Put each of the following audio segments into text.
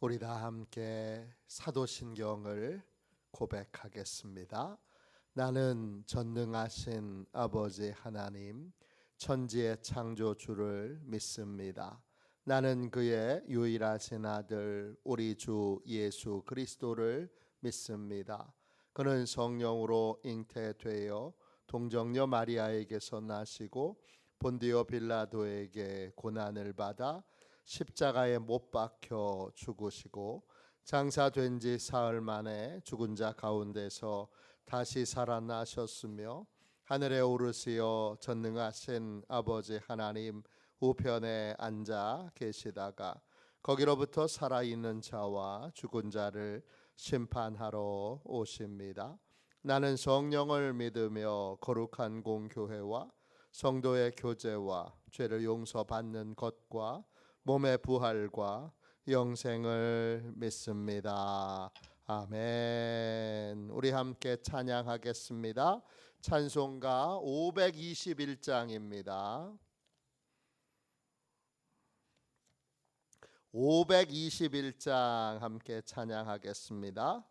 우리 다 함께 사도신경을 고백하겠습니다. 나는 전능하신 아버지 하나님, 천지의 창조주를 믿습니다. 나는 그의 유일하신 아들 우리 주 예수 그리스도를 믿습니다. 그는 성령으로 잉태되어 동정녀 마리아에게서 나시고 본디오 빌라도에게 고난을 받아 십자가에 못 박혀 죽으시고 장사된 지 사흘 만에 죽은 자 가운데서 다시 살아나셨으며 하늘에 오르시어 전능하신 아버지 하나님 우편에 앉아 계시다가 거기로부터 살아있는 자와 죽은 자를 심판하러 오십니다. 나는 성령을 믿으며 거룩한 공교회와 성도의 교제와 죄를 용서받는 것과 몸의 부활과 영생을 믿습니다. 아멘. 우리 함께 찬양하겠습니다. 찬송가 521장입니다. 521장 함께 찬양하겠습니다.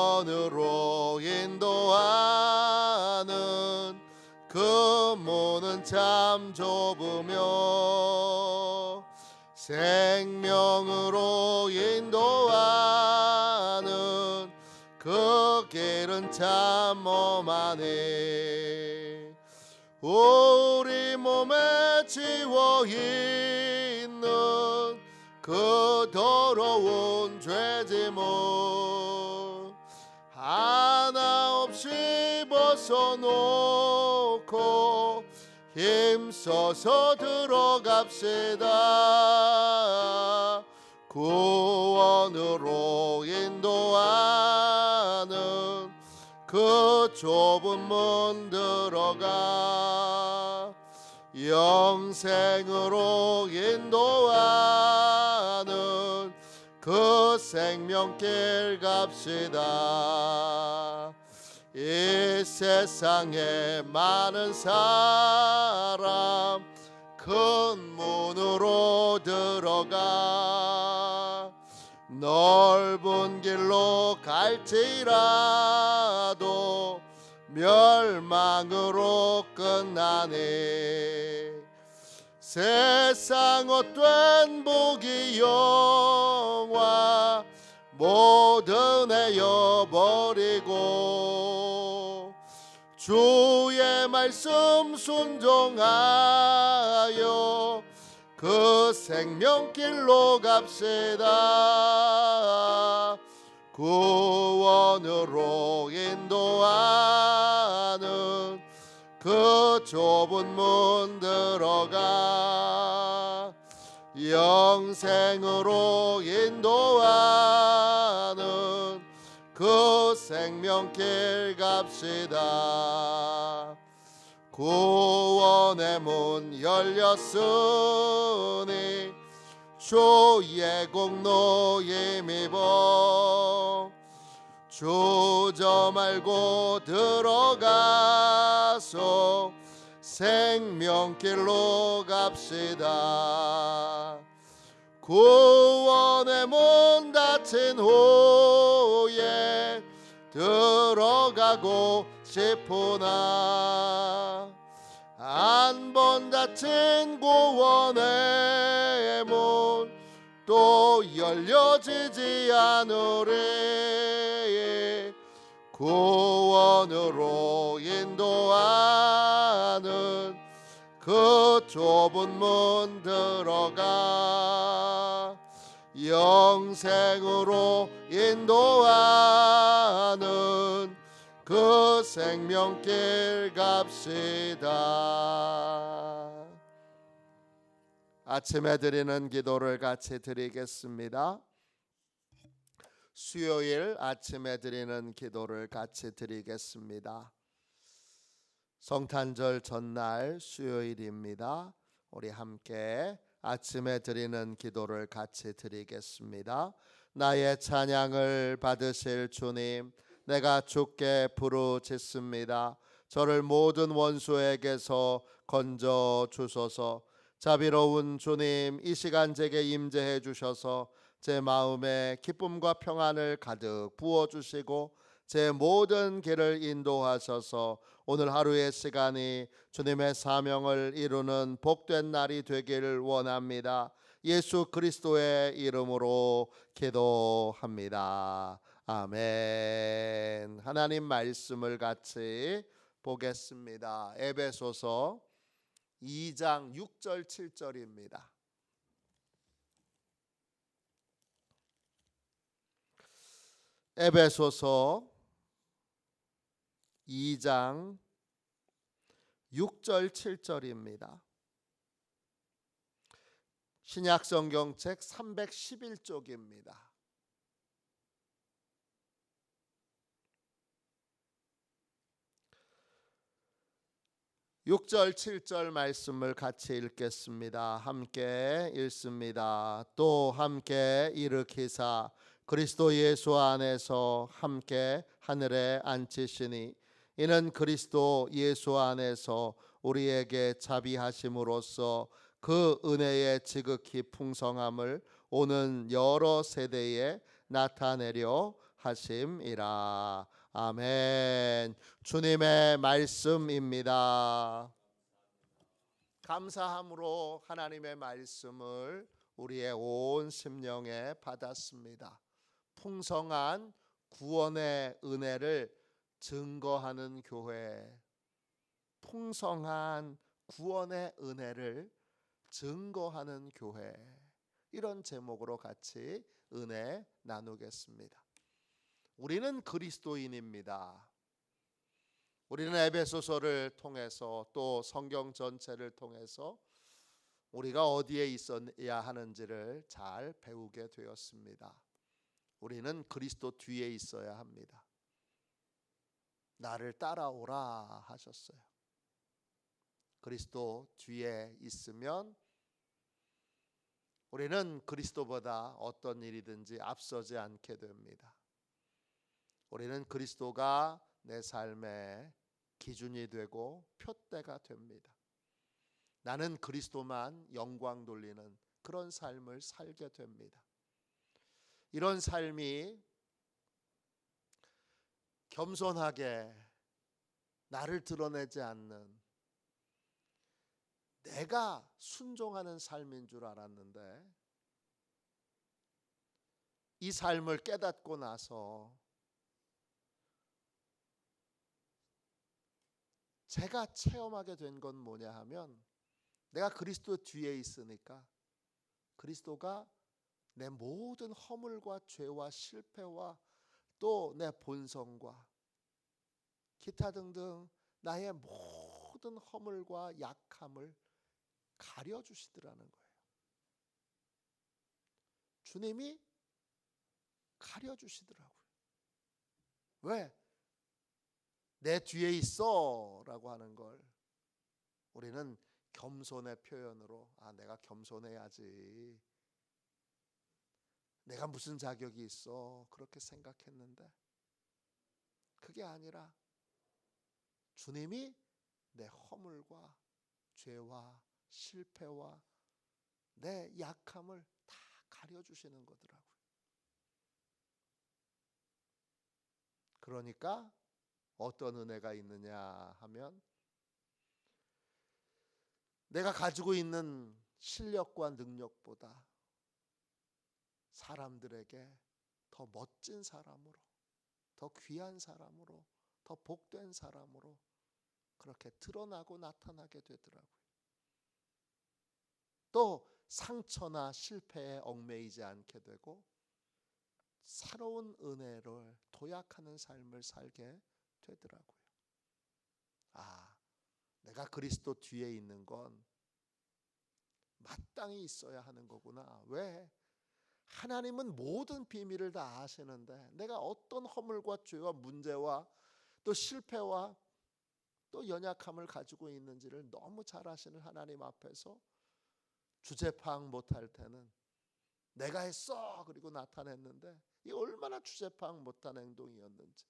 구원으로 인도하는 그 문은 참 좁으며 생명으로 인도하는 그 길은 참 험하네. 우리 몸에 지워 있는 그 더러운 죄짐을 하나 없이 벗어놓고 힘써서 들어갑시다. 구원으로 인도하는 그 좁은 문 들어가 영생으로 인도하는 그 생명길 갑시다. 이 세상에 많은 사람 큰 문으로 들어가 넓은 길로 갈지라도 멸망으로 끝나네. 세상 헛된 복이 영화 모든 에어버리고 주의 말씀 순종하여 그 생명길로 갑시다. 구원으로 인도하는 그 좁은 문 들어가 영생으로 인도하는 그 생명길 갑시다. 구원의 문 열렸으니 주의 공로 힘입어 주저 말고 들어가서 생명길로 갑시다. 구원의 문 닫힌 후에 들어가고 싶으나 한 번 닫힌 구원의 문 또 열려지지 않으리. 구원으로 인도하는 그 좁은 문 들어가 영생으로 인도하는 그 생명길 갑시다. 아침에 드리는 기도를 같이 드리겠습니다. 수요일 아침에 드리는 기도를 같이 드리겠습니다. 성탄절 전날 수요일입니다. 우리 함께 아침에 드리는 기도를 같이 드리겠습니다. 나의 찬양을 받으실 주님, 내가 주께 부르짖습니다. 저를 모든 원수에게서 건져 주소서. 자비로운 주님, 이 시간 제게 임재해 주셔서 제 마음에 기쁨과 평안을 가득 부어 주시고 제 모든 길을 인도하셔서 오늘 하루의 시간이 주님의 사명을 이루는 복된 날이 되기를 원합니다. 예수 그리스도의 이름으로 기도합니다. 아멘. 하나님 말씀을 같이 보겠습니다. 에베소서 2장 6절 7절입니다. 에베소서 2장 6절 7절입니다. 신약성경책 311쪽입니다. 6절 7절 말씀을 같이 읽겠습니다. 함께 읽습니다. 또 함께 일으키사 그리스도 예수 안에서 함께 하늘에 앉히시니 이는 그리스도 예수 안에서 우리에게 자비하심으로써 그 은혜의 지극히 풍성함을 오는 여러 세대에 나타내려 하심이라. 아멘. 주님의 말씀입니다. 감사함으로 하나님의 말씀을 우리의 온 심령에 받았습니다. 풍성한 구원의 은혜를 증거하는 교회, 풍성한 구원의 은혜를 증거하는 교회, 이런 제목으로 같이 은혜 나누겠습니다. 우리는 그리스도인입니다. 우리는 에베소서를 통해서 또 성경 전체를 통해서 우리가 어디에 있어야 하는지를 잘 배우게 되었습니다. 우리는 그리스도 뒤에 있어야 합니다. 나를 따라오라 하셨어요. 그리스도 뒤에 있으면 우리는 그리스도보다 어떤 일이든지 앞서지 않게 됩니다. 우리는 그리스도가 내 삶의 기준이 되고 표대가 됩니다. 나는 그리스도만 영광 돌리는 그런 삶을 살게 됩니다. 이런 삶이 겸손하게 나를 드러내지 않는 내가 순종하는 삶인 줄 알았는데 이 삶을 깨닫고 나서 제가 체험하게 된 건 뭐냐 하면 내가 그리스도 뒤에 있으니까 그리스도가 내 모든 허물과 죄와 실패와 또 내 본성과 기타 등등 나의 모든 허물과 약함을 가려주시더라는 거예요. 주님이 가려주시더라고요. 왜? 내 뒤에 있어 라고 하는 걸 우리는 겸손의 표현으로 내가 겸손해야지, 내가 무슨 자격이 있어 그렇게 생각했는데 그게 아니라 주님이 내 허물과 죄와 실패와 내 약함을 다 가려주시는 거더라고요. 그러니까 어떤 은혜가 있느냐 하면 내가 가지고 있는 실력과 능력보다 사람들에게 더 멋진 사람으로, 더 귀한 사람으로, 더 복된 사람으로 그렇게 드러나고 나타나게 되더라고요. 또 상처나 실패에 얽매이지 않게 되고 새로운 은혜를 도약하는 삶을 살게 되더라고요. 내가 그리스도 뒤에 있는 건 마땅히 있어야 하는 거구나. 왜? 하나님은 모든 비밀을 다 아시는데 내가 어떤 허물과 죄와 문제와 또 실패와 또 연약함을 가지고 있는지를 너무 잘 아시는 하나님 앞에서 주제 파악 못할 때는 내가 했어 그리고 나타냈는데 이 얼마나 주제 파악 못한 행동이었는지,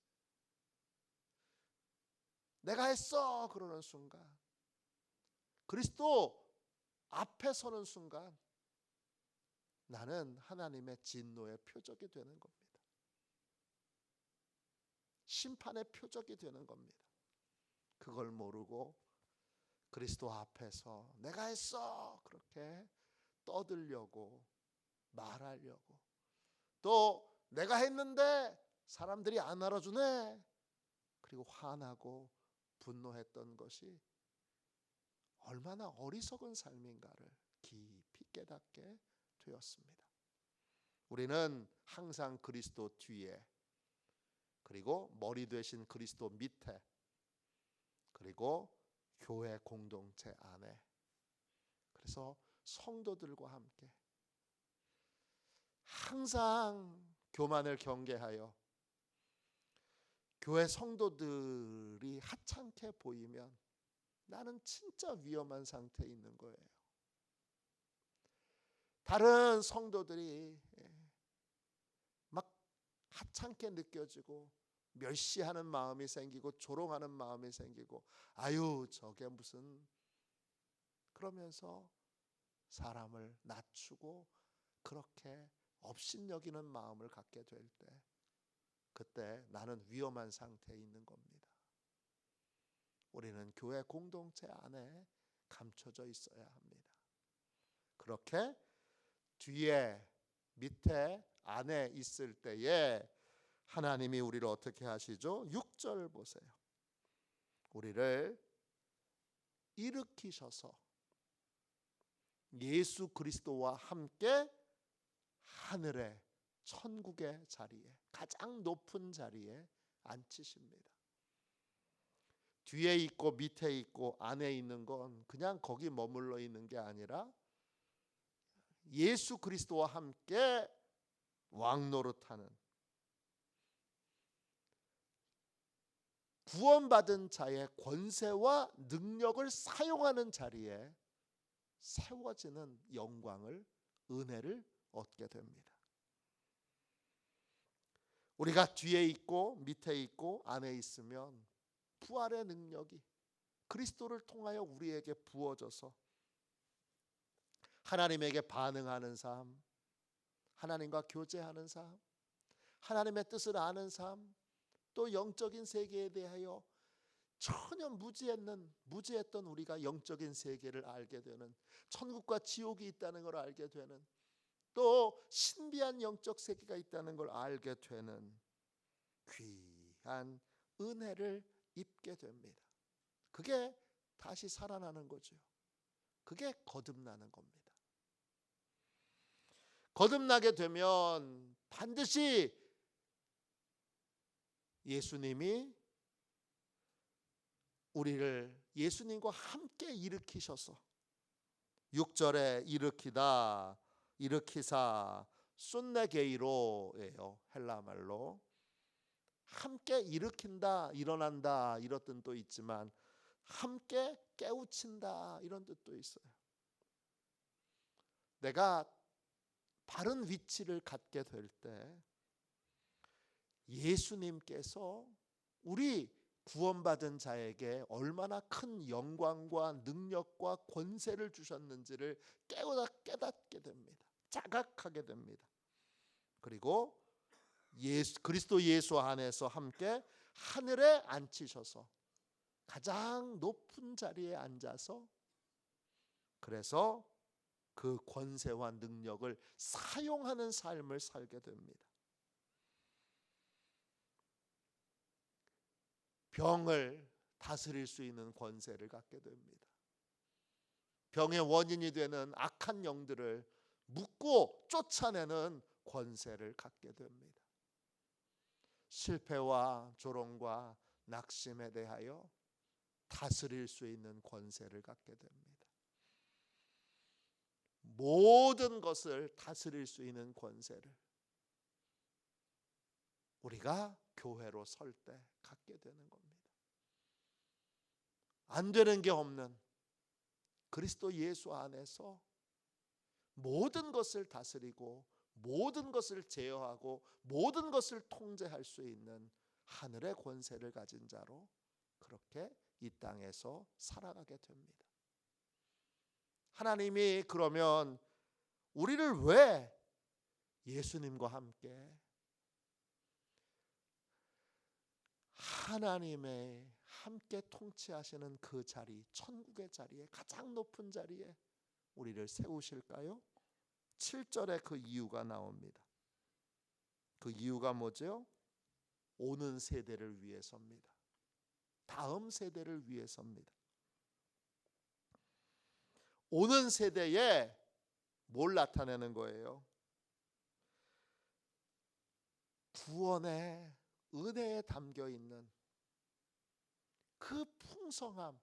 내가 했어 그러는 순간, 그리스도 앞에 서는 순간 나는 하나님의 진노의 표적이 되는 겁니다. 심판의 표적이 되는 겁니다. 그걸 모르고 그리스도 앞에서 내가 했어 그렇게 떠들려고 말하려고, 또 내가 했는데 사람들이 안 알아주네 그리고 화나고 분노했던 것이 얼마나 어리석은 삶인가를 깊이 깨닫게 되었습니다. 우리는 항상 그리스도 뒤에, 그리고 머리 되신 그리스도 밑에, 그리고 교회 공동체 안에, 그래서 성도들과 함께 항상 교만을 경계하여 교회 성도들이 하찮게 보이면 나는 진짜 위험한 상태에 있는 거예요. 다른 성도들이 막 하찮게 느껴지고 멸시하는 마음이 생기고 조롱하는 마음이 생기고, 아유 저게 무슨, 그러면서 사람을 낮추고 그렇게 업신여기는 마음을 갖게 될 때, 그때 나는 위험한 상태에 있는 겁니다. 우리는 교회 공동체 안에 감춰져 있어야 합니다. 그렇게 뒤에, 밑에, 안에 있을 때에 하나님이 우리를 어떻게 하시죠? 6절 보세요. 우리를 일으키셔서 예수 그리스도와 함께 하늘의 천국의 자리에, 가장 높은 자리에 앉히십니다. 뒤에 있고 밑에 있고 안에 있는 건 그냥 거기 머물러 있는 게 아니라 예수 그리스도와 함께 왕노릇하는, 구원받은 자의 권세와 능력을 사용하는 자리에 세워지는 영광을, 은혜를 얻게 됩니다. 우리가 뒤에 있고 밑에 있고 안에 있으면 부활의 능력이 그리스도를 통하여 우리에게 부어져서 하나님에게 반응하는 삶, 하나님과 교제하는 삶, 하나님의 뜻을 아는 삶, 또 영적인 세계에 대하여 전혀 무지했던 우리가 영적인 세계를 알게 되는, 천국과 지옥이 있다는 걸 알게 되는, 또 신비한 영적 세계가 있다는 걸 알게 되는 귀한 은혜를 입게 됩니다. 그게 다시 살아나는 거죠. 그게 거듭나는 겁니다. 거듭나게 되면 반드시 예수님이 우리를 예수님과 함께 일으키셔서, 6절에 일으키사 순네게이로예요. 헬라 말로 함께 일으킨다, 일어난다 이런 뜻도 있지만 함께 깨우친다 이런 뜻도 있어요. 내가 바른 위치를 갖게 될 때 예수님께서 우리 구원받은 자에게 얼마나 큰 영광과 능력과 권세를 주셨는지를 깨닫게 됩니다. 자각하게 됩니다. 그리고 그리스도 예수 안에서 함께 하늘에 앉히셔서 가장 높은 자리에 앉아서, 그래서 그 권세와 능력을 사용하는 삶을 살게 됩니다. 병을 다스릴 수 있는 권세를 갖게 됩니다. 병의 원인이 되는 악한 영들을 묶고 쫓아내는 권세를 갖게 됩니다. 실패와 조롱과 낙심에 대하여 다스릴 수 있는 권세를 갖게 됩니다. 모든 것을 다스릴 수 있는 권세를 우리가 교회로 설 때 갖게 되는 겁니다. 안 되는 게 없는 그리스도 예수 안에서 모든 것을 다스리고 모든 것을 제어하고 모든 것을 통제할 수 있는 하늘의 권세를 가진 자로 그렇게 이 땅에서 살아가게 됩니다. 하나님이 그러면 우리를 왜 예수님과 함께 하나님의 함께 통치하시는 그 자리, 천국의 자리에, 가장 높은 자리에 우리를 세우실까요? 7절에 그 이유가 나옵니다. 그 이유가 뭐죠? 오는 세대를 위해서입니다. 다음 세대를 위해서입니다. 오는 세대에 뭘 나타내는 거예요? 구원의 은혜에 담겨 있는 그 풍성함,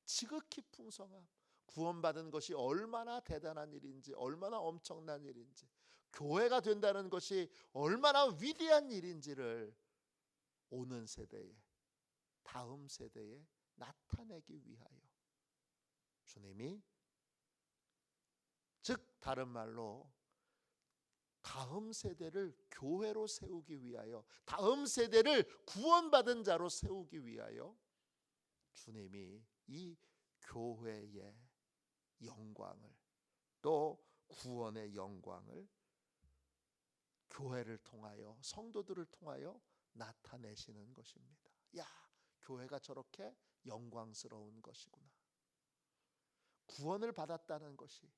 지극히 풍성함, 구원받은 것이 얼마나 대단한 일인지, 얼마나 엄청난 일인지, 교회가 된다는 것이 얼마나 위대한 일인지를 오는 세대에, 다음 세대에 나타내기 위하여 주님이, 즉 다른 말로 다음 세대를 교회로 세우기 위하여, 다음 세대를 구원받은 자로 세우기 위하여 주님이 이 교회의 영광을, 또 구원의 영광을 교회를 통하여, 성도들을 통하여 나타내시는 것입니다. 야, 교회가 저렇게 영광스러운 것이구나. 구원을 받았다는 것이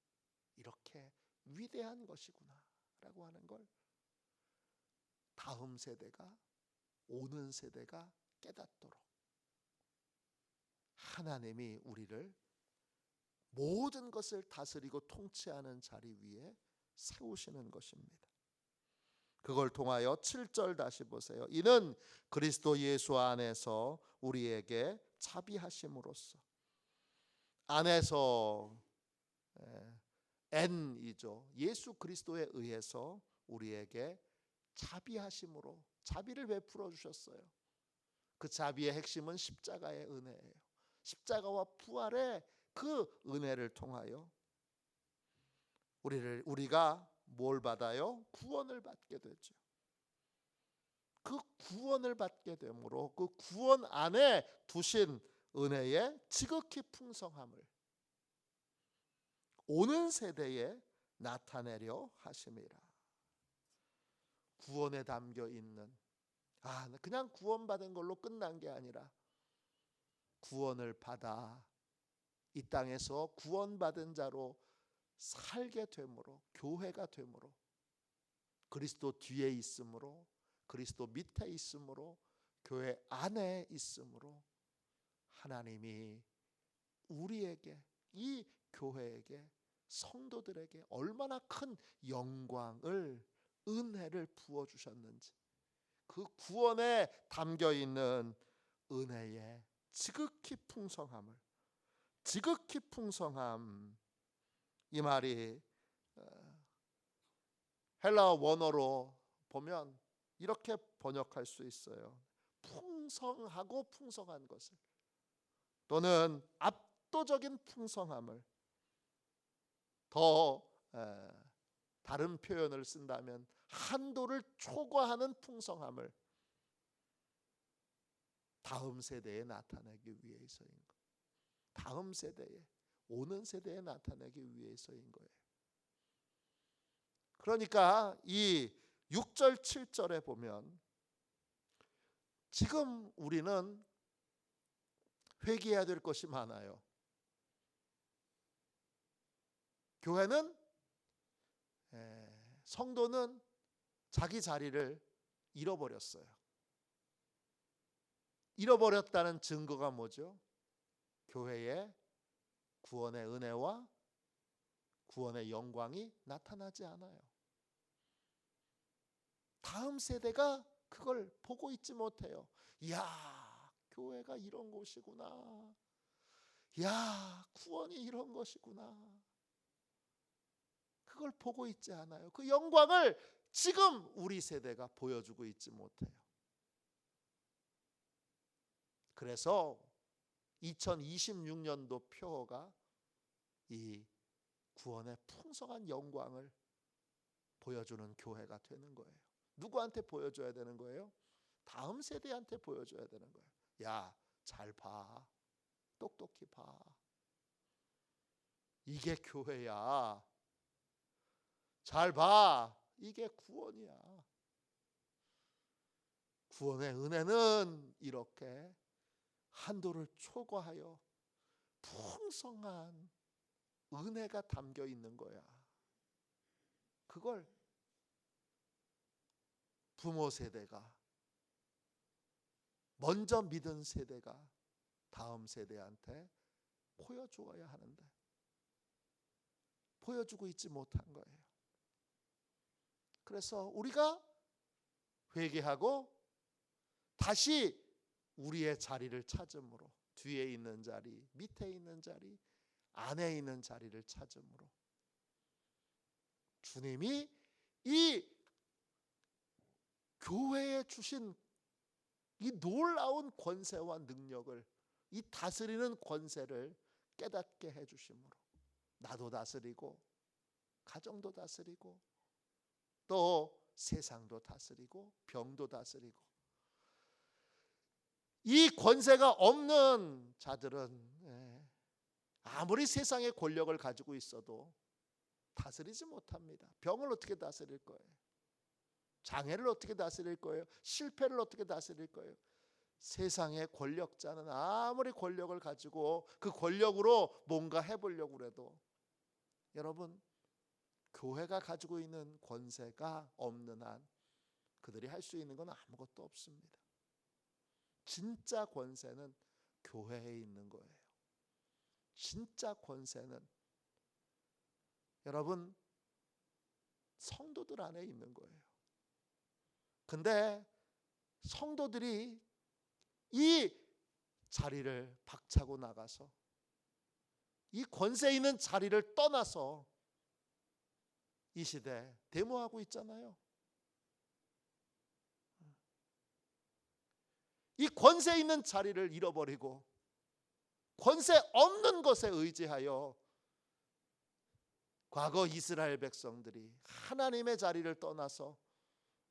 이렇게 위대한 것이구나 라고 하는 걸 다음 세대가, 오는 세대가 깨닫도록 하나님이 우리를 모든 것을 다스리고 통치하는 자리 위에 세우시는 것입니다. 그걸 통하여 7절 다시 보세요. 이는 그리스도 예수 안에서 우리에게 자비하심으로써, 안에서 N이죠. 예수 그리스도에 의해서 우리에게 자비하심으로 자비를 베풀어 주셨어요. 그 자비의 핵심은 십자가의 은혜예요. 십자가와 부활의 그 은혜를 통하여 우리가 뭘 받아요? 구원을 받게 되죠. 그 구원을 받게 되므로 그 구원 안에 두신 은혜의 지극히 풍성함을 오는 세대에 나타내려 하심이라. 구원에 담겨 있는, 그냥 구원받은 걸로 끝난 게 아니라 구원을 받아 이 땅에서 구원받은 자로 살게 되므로, 교회가 되므로, 그리스도 뒤에 있으므로, 그리스도 밑에 있으므로, 교회 안에 있으므로 하나님이 우리에게, 이 교회에게, 성도들에게 얼마나 큰 영광을, 은혜를 부어주셨는지, 그 구원에 담겨있는 은혜의 지극히 풍성함을, 지극히 풍성함, 이 말이 헬라어 원어로 보면 이렇게 번역할 수 있어요. 풍성하고 풍성한 것을, 또는 압도적인 풍성함을, 더 다른 표현을 쓴다면 한도를 초과하는 풍성함을 다음 세대에 나타내기 위해서인 것. 다음 세대에, 오는 세대에 나타내기 위해서인 거예요. 그러니까 이 6절 7절에 보면 지금 우리는 회개해야 될 것이 많아요. 교회는, 성도는 자기 자리를 잃어버렸어요. 잃어버렸다는 증거가 뭐죠? 교회의 구원의 은혜와 구원의 영광이 나타나지 않아요. 다음 세대가 그걸 보고 있지 못해요. 이야, 교회가 이런 곳이구나. 야, 구원이 이런 것이구나. 그걸 보고 있지 않아요. 그 영광을 지금 우리 세대가 보여주고 있지 못해요. 그래서 2026년도 표어가 이 구원의 풍성한 영광을 보여주는 교회가 되는 거예요. 누구한테 보여줘야 되는 거예요? 다음 세대한테 보여줘야 되는 거예요. 야, 잘 봐. 똑똑히 봐. 이게 교회야. 잘 봐. 이게 구원이야. 구원의 은혜는 이렇게 한도를 초과하여 풍성한 은혜가 담겨 있는 거야. 그걸 부모 세대가, 먼저 믿은 세대가 다음 세대한테 보여주어야 하는데 보여주고 있지 못한 거예요. 그래서 우리가 회개하고 다시 우리의 자리를 찾음으로, 뒤에 있는 자리, 밑에 있는 자리, 안에 있는 자리를 찾음으로 주님이 이 교회에 주신 이 놀라운 권세와 능력을, 이 다스리는 권세를 깨닫게 해주심으로 나도 다스리고 가정도 다스리고 또 세상도 다스리고 병도 다스리고, 이 권세가 없는 자들은 아무리 세상의 권력을 가지고 있어도 다스리지 못합니다. 병을 어떻게 다스릴 거예요? 장애를 어떻게 다스릴 거예요? 실패를 어떻게 다스릴 거예요? 세상의 권력자는 아무리 권력을 가지고 그 권력으로 뭔가 해보려고 해도, 여러분, 교회가 가지고 있는 권세가 없는 한 그들이 할 수 있는 건 아무것도 없습니다. 진짜 권세는 교회에 있는 거예요. 진짜 권세는 여러분 성도들 안에 있는 거예요. 근데 성도들이 이 자리를 박차고 나가서, 이 권세 있는 자리를 떠나서 이 시대 데모하고 있잖아요. 이 권세 있는 자리를 잃어버리고 권세 없는 것에 의지하여 과거 이스라엘 백성들이 하나님의 자리를 떠나서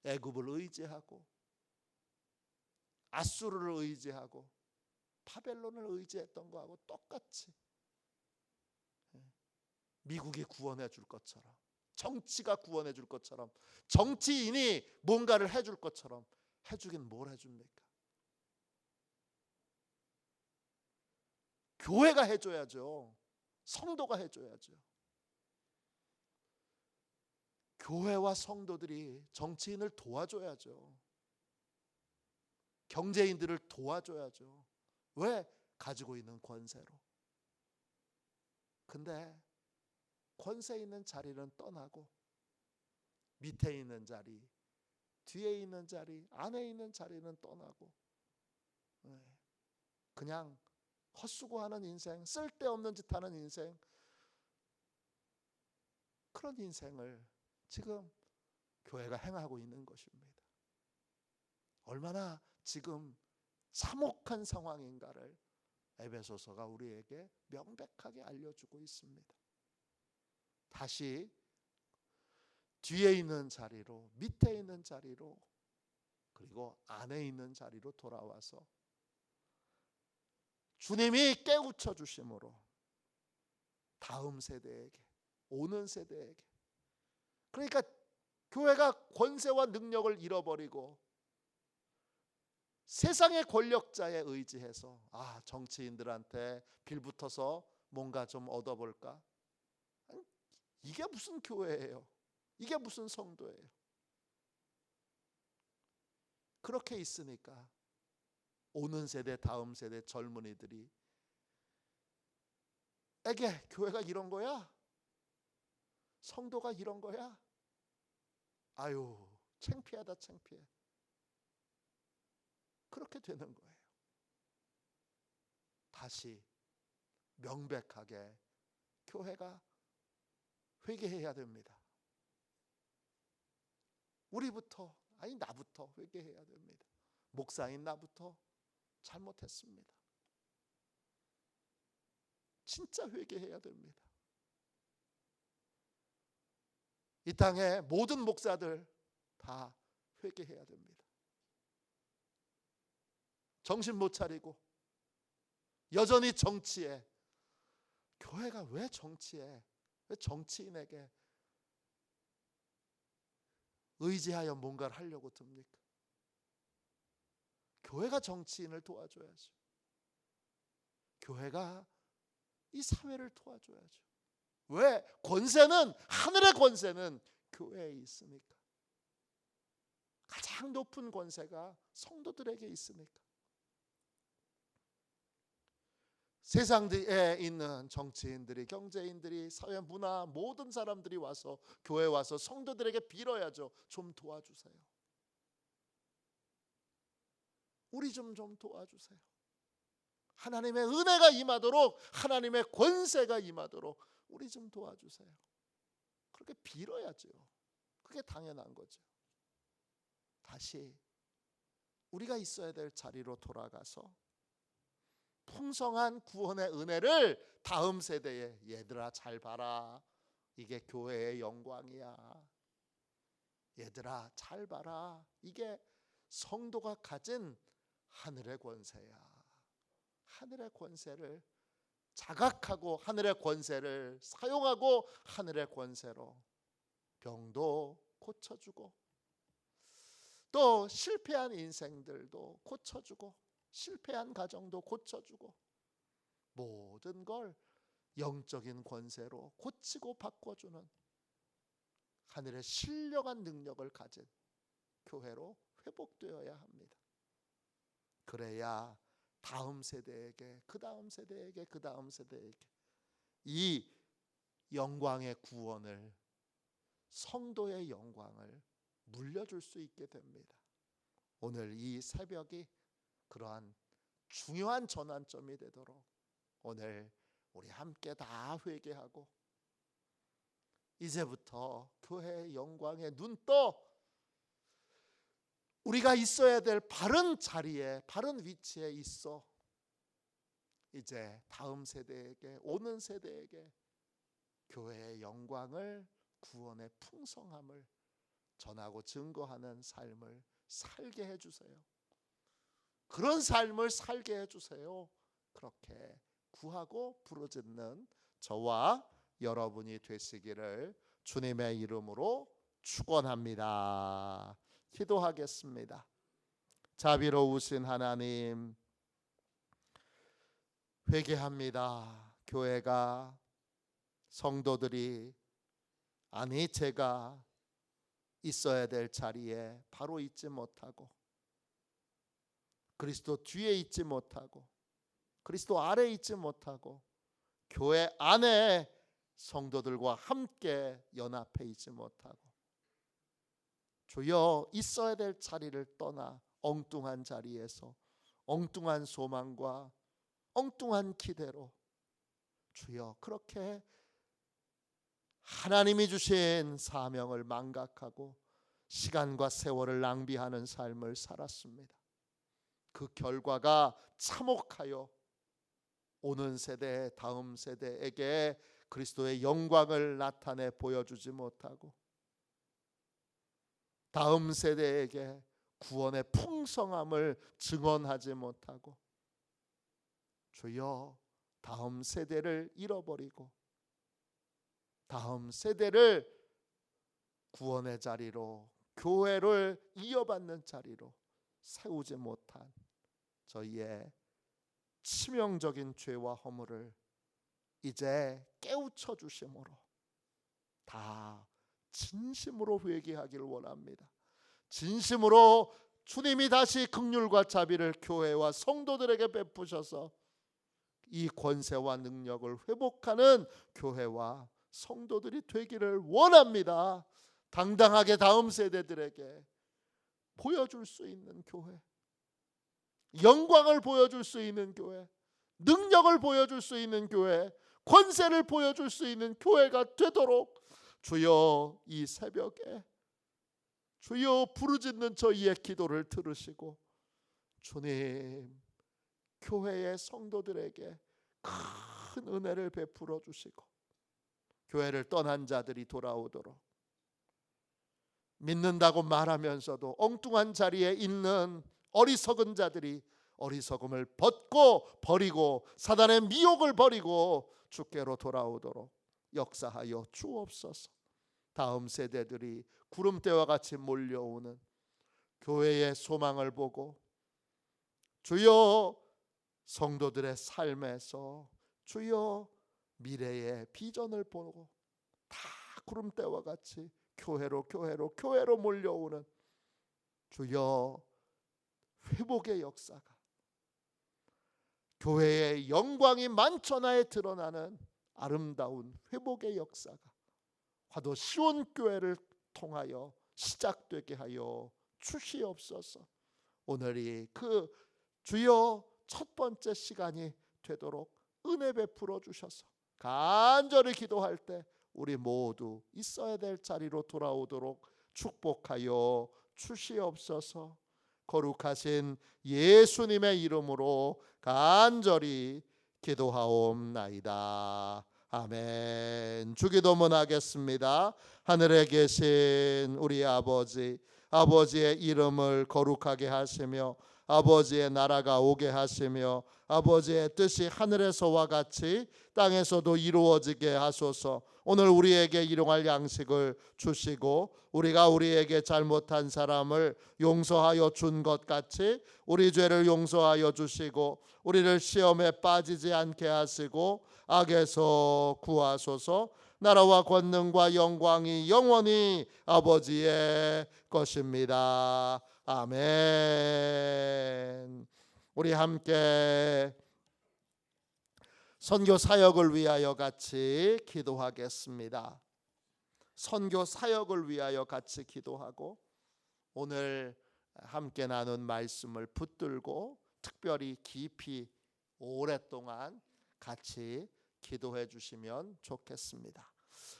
애굽을 의지하고 아수르를 의지하고 바벨론을 의지했던 거하고 똑같이 미국이 구원해 줄 것처럼, 정치가 구원해 줄 것처럼, 정치인이 뭔가를 해줄 것처럼 해주긴 뭘 해줍니까? 교회가 해줘야죠. 성도가 해줘야죠. 교회와 성도들이 정치인을 도와줘야죠. 경제인들을 도와줘야죠. 왜? 가지고 있는 권세로. 근데 권세 있는 자리는 떠나고 밑에 있는 자리, 뒤에 있는 자리, 안에 있는 자리는 떠나고 그냥 헛수고하는 인생, 쓸데없는 짓 하는 인생, 그런 인생을 지금 교회가 행하고 있는 것입니다. 얼마나 지금 참혹한 상황인가를 에베소서가 우리에게 명백하게 알려주고 있습니다. 다시 뒤에 있는 자리로, 밑에 있는 자리로, 그리고 안에 있는 자리로 돌아와서 주님이 깨우쳐 주심으로 다음 세대에게, 오는 세대에게, 그러니까 교회가 권세와 능력을 잃어버리고 세상의 권력자에 의지해서 정치인들한테 빌붙어서 뭔가 좀 얻어볼까? 이게 무슨 교회예요? 이게 무슨 성도예요? 그렇게 있으니까 오는 세대, 다음 세대 젊은이들이 에게 교회가 이런 거야? 성도가 이런 거야? 아유, 창피하다, 창피해. 그렇게 되는 거예요. 다시 명백하게 교회가 회개해야 됩니다. 우리부터, 나부터 회개해야 됩니다. 목사인 나부터 잘못했습니다. 진짜 회개해야 됩니다. 이 땅의 모든 목사들 다 회개해야 됩니다. 정신 못 차리고 여전히 정치에, 교회가 왜 정치에, 왜 정치인에게 의지하여 뭔가를 하려고 듭니까? 교회가 정치인을 도와줘야죠. 교회가 이 사회를 도와줘야죠. 왜 권세는, 하늘의 권세는 교회에 있습니까? 가장 높은 권세가 성도들에게 있습니까? 세상에 있는 정치인들이, 경제인들이, 사회 문화 모든 사람들이 와서 교회에 와서 성도들에게 빌어야죠. 좀 도와주세요. 우리 좀 도와주세요. 하나님의 은혜가 임하도록, 하나님의 권세가 임하도록 우리 좀 도와주세요. 그렇게 빌어야죠. 그게 당연한 거죠. 다시 우리가 있어야 될 자리로 돌아가서 풍성한 구원의 은혜를 다음 세대에, 얘들아 잘 봐라, 이게 교회의 영광이야. 얘들아 잘 봐라, 이게 성도가 가진 하늘의 권세야. 하늘의 권세를 자각하고 하늘의 권세를 사용하고 하늘의 권세로 병도 고쳐주고, 또 실패한 인생들도 고쳐주고, 실패한 가정도 고쳐주고, 모든 걸 영적인 권세로 고치고 바꿔주는 하늘의 신령한 능력을 가진 교회로 회복되어야 합니다. 그래야 다음 세대에게, 그 다음 세대에게, 그 다음 세대에게 이 영광의 구원을, 성도의 영광을 물려줄 수 있게 됩니다. 오늘 이 새벽이 그러한 중요한 전환점이 되도록 오늘 우리 함께 다 회개하고, 이제부터 교회의 영광에 눈 떠 우리가 있어야 될 바른 자리에, 바른 위치에 있어 이제 다음 세대에게, 오는 세대에게 교회의 영광을, 구원의 풍성함을 전하고 증거하는 삶을 살게 해주세요. 그런 삶을 살게 해주세요. 그렇게 구하고 부르짖는 저와 여러분이 되시기를 주님의 이름으로 축원합니다. 기도하겠습니다. 자비로우신 하나님, 회개합니다. 교회가, 성도들이, 아니 제가 있어야 될 자리에 바로 있지 못하고, 그리스도 뒤에 있지 못하고, 그리스도 아래에 있지 못하고, 교회 안에 성도들과 함께 연합해 있지 못하고, 주여 있어야 될 자리를 떠나 엉뚱한 자리에서 엉뚱한 소망과 엉뚱한 기대로 주여 그렇게 하나님이 주신 사명을 망각하고 시간과 세월을 낭비하는 삶을 살았습니다. 그 결과가 참혹하여 오는 세대, 다음 세대에게 그리스도의 영광을 나타내 보여주지 못하고, 다음 세대에게 구원의 풍성함을 증언하지 못하고, 주여 다음 세대를 잃어버리고 다음 세대를 구원의 자리로, 교회를 이어받는 자리로 세우지 못한 저희의 치명적인 죄와 허물을 이제 깨우쳐 주심으로 다 진심으로 회개하기를 원합니다. 진심으로 주님이 다시 긍휼과 자비를 교회와 성도들에게 베푸셔서 이 권세와 능력을 회복하는 교회와 성도들이 되기를 원합니다. 당당하게 다음 세대들에게 보여줄 수 있는 교회, 영광을 보여줄 수 있는 교회, 능력을 보여줄 수 있는 교회, 권세를 보여줄 수 있는 교회가 되도록 주여 이 새벽에 주여 부르짖는 저희의 기도를 들으시고 주님 교회의 성도들에게 큰 은혜를 베풀어 주시고 교회를 떠난 자들이 돌아오도록 믿는다고 말하면서도 엉뚱한 자리에 있는 어리석은 자들이 어리석음을 버리고 사단의 미혹을 버리고 주께로 돌아오도록 역사하여 주옵소서. 다음 세대들이 구름대와 같이 몰려오는 교회의 소망을 보고 주여 성도들의 삶에서 주여 미래의 비전을 보고 다 구름대와 같이 교회로 몰려오는 주여 회복의 역사가, 교회의 영광이 만천하에 드러나는 아름다운 회복의 역사가 화도 시온교회를 통하여 시작되게 하여 주시옵소서. 오늘이 그 주여 첫 번째 시간이 되도록 은혜 베풀어 주셔서 간절히 기도할 때 우리 모두 있어야 될 자리로 돌아오도록 축복하여 주시옵소서. 거룩하신 예수님의 이름으로 간절히 기도하옵나이다. 아멘. 주기도문 하겠습니다. 하늘에 계신 우리 아버지, 아버지의 이름을 거룩하게 하시며 아버지의 나라가 오게 하시며 아버지의 뜻이 하늘에서와 같이 땅에서도 이루어지게 하소서. 오늘 우리에게 일용할 양식을 주시고 우리가 우리에게 잘못한 사람을 용서하여 준 것 같이 우리 죄를 용서하여 주시고 우리를 시험에 빠지지 않게 하시고 악에서 구하소서. 나라와 권능과 영광이 영원히 아버지의 것입니다. 아멘. 우리 함께 선교 사역을 위하여 같이 기도하겠습니다. 선교 사역을 위하여 같이 기도하고 오늘 함께 나눈 말씀을 붙들고 특별히 깊이 오랫동안 같이 기도해 주시면 좋겠습니다.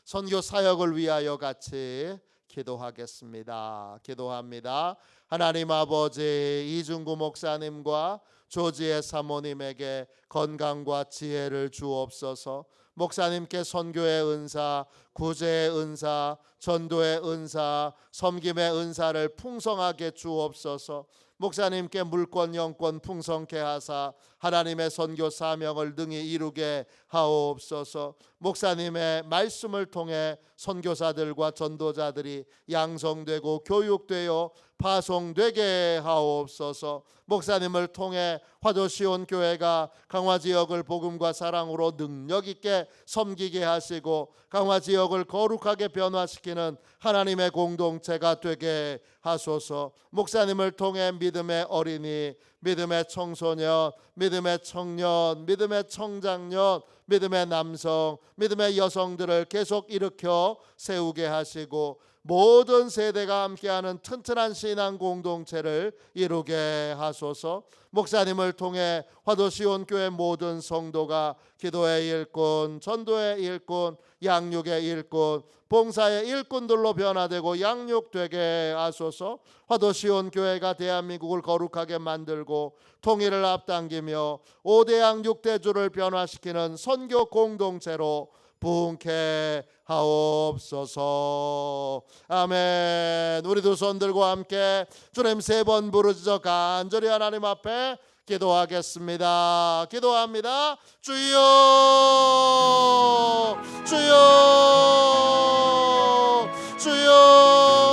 선교 사역을 위하여 같이 기도하겠습니다. 기도합니다. 하나님 아버지, 이중구 목사님과 조지의 사모님에게 건강과 지혜를 주옵소서. 목사님께 선교의 은사, 구제의 은사, 전도의 은사, 섬김의 은사를 풍성하게 주옵소서. 목사님께 물권 영권 풍성케 하사 하나님의 선교 사명을 능히 이루게 하옵소서. 목사님의 말씀을 통해 선교사들과 전도자들이 양성되고 교육되어 파송되게 하옵소서. 목사님을 통해 화도시온 교회가 강화 지역을 복음과 사랑으로 능력 있게 섬기게 하시고 강화 지역을 거룩하게 변화시키는 하나님의 공동체가 되게 하소서. 목사님을 통해 믿음의 어린이, 믿음의 청소년, 믿음의 청년, 믿음의 청장년, 믿음의 남성, 믿음의 여성들을 계속 일으켜 세우게 하시고 모든 세대가 함께하는 튼튼한 신앙 공동체를 이루게 하소서. 목사님을 통해 화도시온 교회 모든 성도가 기도의 일꾼, 전도의 일꾼, 양육의 일꾼, 봉사의 일꾼들로 변화되고 양육되게 하소서. 화도시온 교회가 대한민국을 거룩하게 만들고 통일을 앞당기며 5대 양육 대주를 변화시키는 선교 공동체로 부흥케 하옵소서. 아멘. 우리도 손들고 함께 주님 3번 부르짖어 간절히 하나님 앞에 기도하겠습니다. 기도합니다. 주여, 주여, 주여.